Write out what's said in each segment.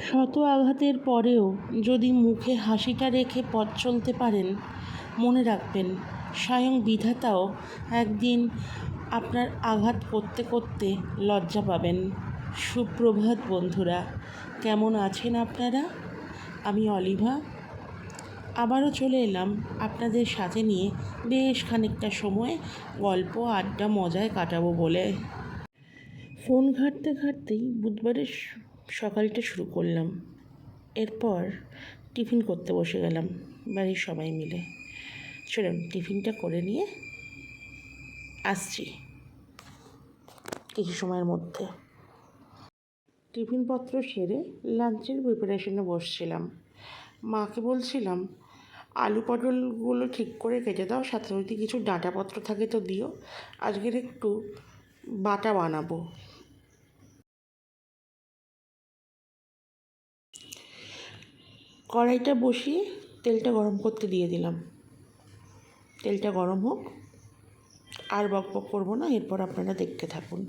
শত আঘাতের পরেও যদি মুখে হাসিটা রেখে পথ চলতে পারেন, মনে রাখবেন স্বয়ং বিধাতাও একদিন আপনার আঘাত করতে করতে লজ্জা পাবেন। সুপ্রভাত বন্ধুরা, কেমন আছেন আপনারা? আমি অলিভা আবারও চলে এলাম আপনাদের সাথে নিয়ে বেশ খানিকটা সময় গল্প আড্ডা মজায় কাটাবো বলে। ফোন ঘাঁটতে ঘাঁটতেই বুধবারের সকালটা শুরু করলাম। এরপর টিফিন করতে বসে গেলাম বাড়ির সবাই মিলে। চলুন টিফিনটা করে নিয়ে আসছি কিছু সময়ের মধ্যে। টিফিনপত্র সেরে লাঞ্চের প্রিপারেশনে বসছিলাম। মাকে বলছিলাম আলু পটলগুলো ঠিক করে কেটে দাও, সাথে যদি কিছু ডাঁটাপত্র থাকে তো দিও, আজকের একটু বাটা বানাবো। কড়াইটা বসিয়ে তেলটা গরম করতে দিয়ে দিলাম। তেলটা গরম হোক, আর বকবক করবো না, এরপর আপনারা দেখতে থাকুন।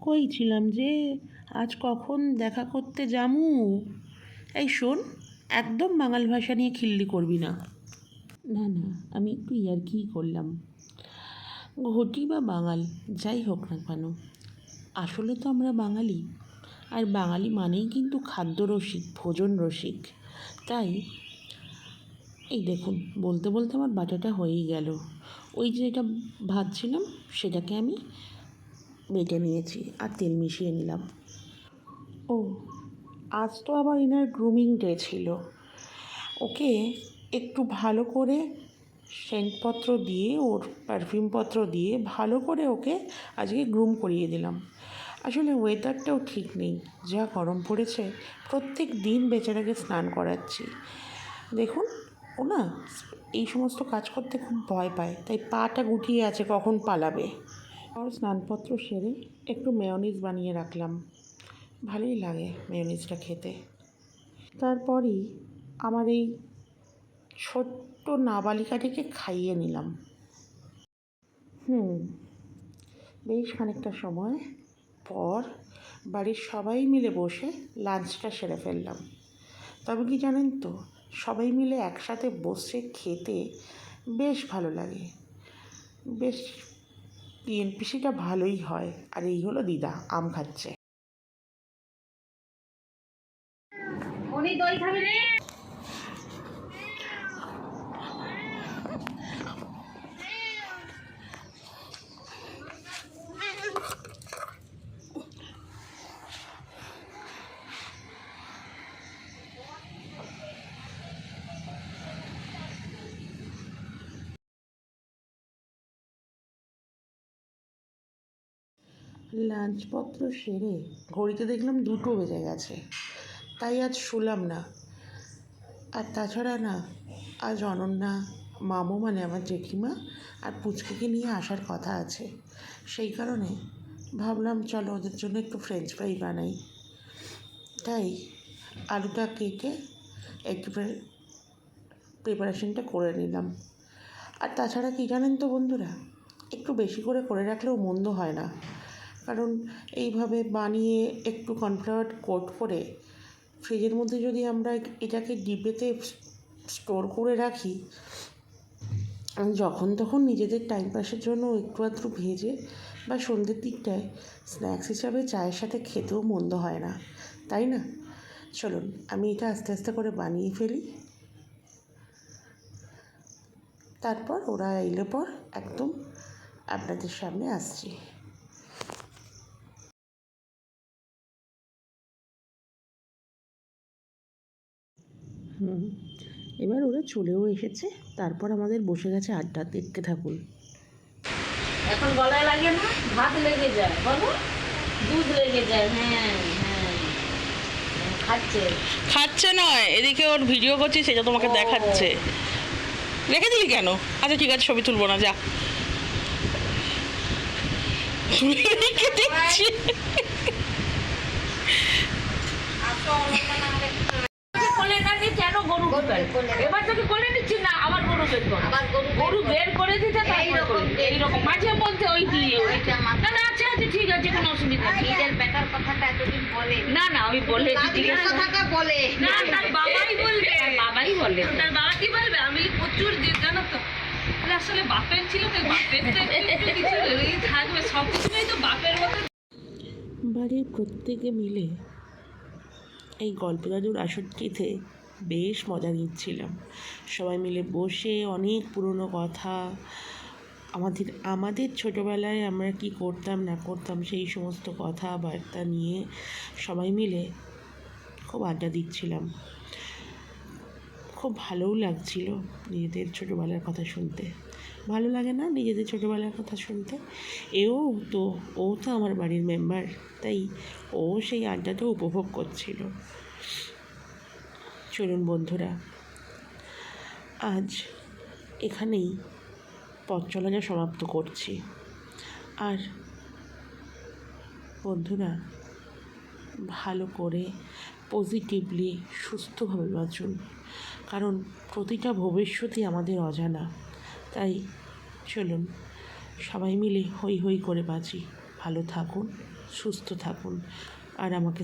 কই ছিলাম যে, আজ কখন দেখা করতে যামু? এই শোন, একদম বাঙাল ভাষা নিয়ে খিল্লি করবি না। না না, আমি একটু ইয়ার্কিই করলাম। ঘটি বা বাঙাল যাই হোক না কেন, আসলে তো আমরা বাঙালি, আর বাঙালি মানেই কিন্তু খাদ্যরসিক, ভোজন রসিক। তাই এই দেখুন, বলতে বলতে আমার বাটাটা হয়েই গেল। ওই যে এটা ভাজছিলাম সেটাকে আমি বেটে নিয়েছি আর তেল মিশিয়ে নিলাম। ও, আজ তো আবার এনার গ্রুমিং ডে ছিল। ওকে একটু ভালো করে সেন্টপত্র দিয়ে, ওর পারফিউমপত্র দিয়ে ভালো করে ওকে আজকে গ্রুম করিয়ে দিলাম। আসলে ওয়েদারটাও ঠিক নেই, যা গরম পড়েছে। প্রত্যেক দিন বেচারাকে স্নান করাচ্ছি। দেখুন, ও না এই সমস্ত কাজ করতে খুব ভয় পায়, তাই পাটা গুটিয়ে আছে কখন পালাবে। আর স্নানপত্র সেরে একটু মেয়োনিজ বানিয়ে রাখলাম, ভালোই লাগে মেয়োনিজটা খেতে। তারপরই আমার এই ছোট্ট নাবালিকাটিকে খাইয়ে নিলাম। বেশ খানিকটা সময় পর বাড়ির সবাই মিলে বসে লাঞ্চটা সেরে ফেললাম। তবে কি জানেন তো, সবাই মিলে একসাথে বসে খেতে বেশ ভালো লাগে, বেশ পিএনপিসিটা ভালোই হয়। আর এই হলো দিদা আম খাচ্ছে। উনি দই খাবে রে। লাঞ্চপত্র সেরে ঘড়িতে দেখলাম 2টো বেজে গেছে, তাই আজ শুলাম না। আর তাছাড়া না, আজ অনন্যা, মামু মানে আমার জেঠিমা আর পুচকিকে নিয়ে আসার কথা আছে। সেই কারণে ভাবলাম চলো ওদের জন্য একটু ফ্রেঞ্চ ফ্রাই বানাই। তাই আলুটা কেটে একটু প্রিপারেশনটা করে নিলাম। আর তাছাড়া কী জানেন তো বন্ধুরা, একটু বেশি করে করে রাখলেও মন্দ হয় না, কারণ এইভাবে বানিয়ে একটু কর্নফ্লাওয়ার কোট করে ফ্রিজের মধ্যে যদি আমরা এটাকে ডিপেতে স্টোর করে রাখি, যখন তখন নিজেদের টাইম পাসের জন্য একটু আধটু ভেজে বা সন্ধ্যের দিকটায় স্ন্যাক্স হিসাবে চায়ের সাথে খেতেও মন্দ হয় না। তাই না? চলুন আমি এটা আস্তে আস্তে করে বানিয়ে ফেলি, তারপর ওরা এলে পর একদম আপনাদের সামনে আসছি। এবার ওরা চলেও এসেছে, তারপর আমাদের বসে গেছে আড্ডা, দেখতে থাকুন। এখন গলায় লাগে না, ভাত লেগে যায়, বলো দুধ লেগে যায়। হ্যাঁ হ্যাঁ, খাচ্ছে খাচ্ছে নয়, এদিকে ওর ভিডিও করছি, সেটা তোমাকে ও। দেখাচ্ছে। রেখে দিলি কেন? আচ্ছা ঠিক আছে, ছবি তুলবো না, যা। রেখে দিচ্ছি। কোলে না দিয়ে কেন গরু ঢুকায়? এবার তোকে কোলে নিচ্ছি না, আবার গরু বের করো, গরু বের করে দিতে এইরকম মাঝে মধ্যে ওই দিয়ে না না, আচ্ছা আচ্ছা ঠিক আছে, কোনো অসুবিধা নেই। নিজের বেটার কথাটা এতদিন বলে না না, আমি বলে ঠিক আছে। কথাটা বলে না তার বাবাই বলবে, বাবাই বলে। তার বাবা কি বলবে? আমি প্রচুর জানো তো, তাহলে আসলে বাপের ছিল তো, বাপের তো একটু কিছু থাকবে, সব কিছুই তো বাপের মতো। বাড়ির প্রত্যেকে মিলে এই গল্প দাদুর আসরটিতে বেশ মজা নিচ্ছিলাম। সবাই মিলে বসে অনেক পুরনো কথা, আমাদের ছোটোবেলায় আমরা কি করতাম না করতাম সেই সমস্ত কথাবার্তা নিয়ে সবাই মিলে খুব আড্ডা দিচ্ছিলাম। খুব ভালোও লাগছিল নিজেদের ছোটোবেলার কথা শুনতে। ভালো লাগে না নিজেদের ছোটোবেলার কথা শুনতে? ও তো আমার বাড়ির মেম্বার, তাই ও সেই আড্ডাটা উপভোগ করছিল। চলুন বন্ধুরা, আজ এখানেই পথ চলাটা সমাপ্ত করছি। আর বন্ধুরা, ভালো করে পজিটিভলি সুস্থভাবে বাঁচুন, কারণ প্রতিটা ভবিষ্যৎই আমাদের অজানা। তাই চলুন সবাই মিলে হই হই করে বাঁচি। ভালো থাকুন, সুস্থ থাকুন, আর আমাকে